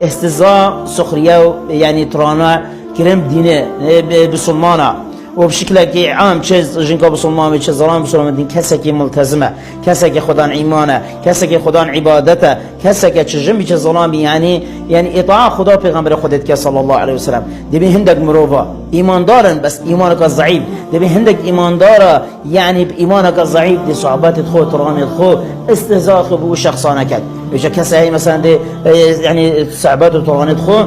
استهزاء سخرية يعني ترانا كرم دينه بسلمانه وبشكل كي عام چه جنكا بسلمان چه زلام بسلمان دين كسكي ملتزمه كسكي خدان ايمانه كسكي خدان عبادته كسكي چجم چه زلام يعني اطاعه خدا پیغمبر خودت صلى الله عليه وسلم دبي هندك مروفا ايمان دارن بس ايمانك ضعيف دبي هندك ايمان داره يعني بايمانك ضعيف دي صعوبات خو ترامي خو استهزاء خو شخصانه كد اجا كسي مثلا دي يعني صعوبات ترامي خو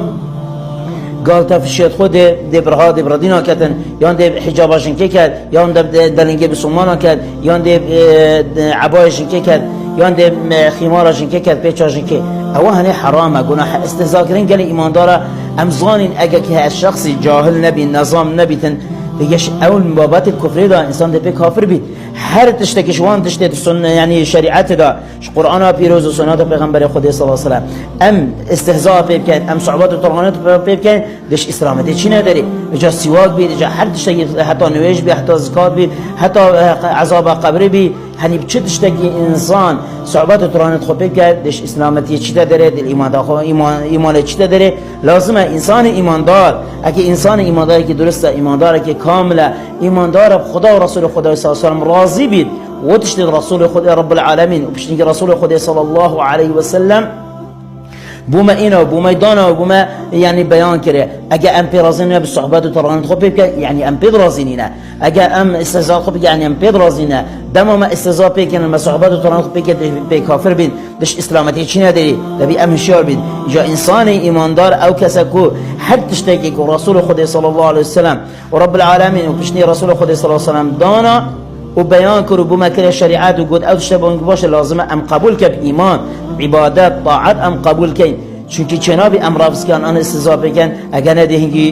قال تفشيت خود دي برها دي بردينا كتن يان دي حجاباشن كي كد يان دي دلنگي بسومانا كد يان دي عبايشن كي كد يان دي خماراشن كي كد بيچاشن كي هو هني حرامه گناه استهزاء كرين قال ايمان داره امزان اگه که الشخص جاهل نبي نظام نبيتن بيجش اول من بابات الكفر ده انسان ده بي كافر بي هر تشتكي شوان تشتكي سنه يعني شريعت ده قرآن بيروز و سنت پیغمبر خدا صلی الله علیه و سلم ام استهزاء بكن ام صعوبات و طغیانات بكن دش اسلامتی چی نداری جا سواک بي جا هر تشتكي حتى نویج بي حتى زکات بي حتى عذاب قبر بي هني بچه تشتكي انسان صعوبات و طغیانات خو بكن دش اسلامتی چی داره دل ایمان ده ایمان چی داره لازمه انسان ایماندار اگه انسان ایمانداری که درسته ایمانداره که کامله ایماندار خدا و رسول خدا صلی الله علیه و سلم راضی بید و تشتغل رسول خدا رب العالمین و بشتغل رسول خدا صلی الله علیه و سلم بوما اینا و بوما دانا و بوما يعني بیان کرده اگه ام پیرازینه به صحبت و طرانت خوب بکن یعنی ام پیرازینه اگه ام استهزاء خوب یعنی ام پیرازینه دم ما استهزاء بکن ام صحبت و طرانت خوب بکن به کافر بین دش اسلامتی چی نداری دبی ام هشیار بین جا انسان ایماندار او کسی کو حد تشتکی که رسول خدا صلی الله علیه و سلم و رب العالمین و بشنی رسول خدا صلی الله علیه و سلم دانا و بیان کرد و بوما کل شریعت و گفت او تشتبه باشه لازمه ام قبول کب ایمان عبادت طاعت ام قبول کن چونکی چنابی امراض کن آن استهزاء بکن اگر ندهینگی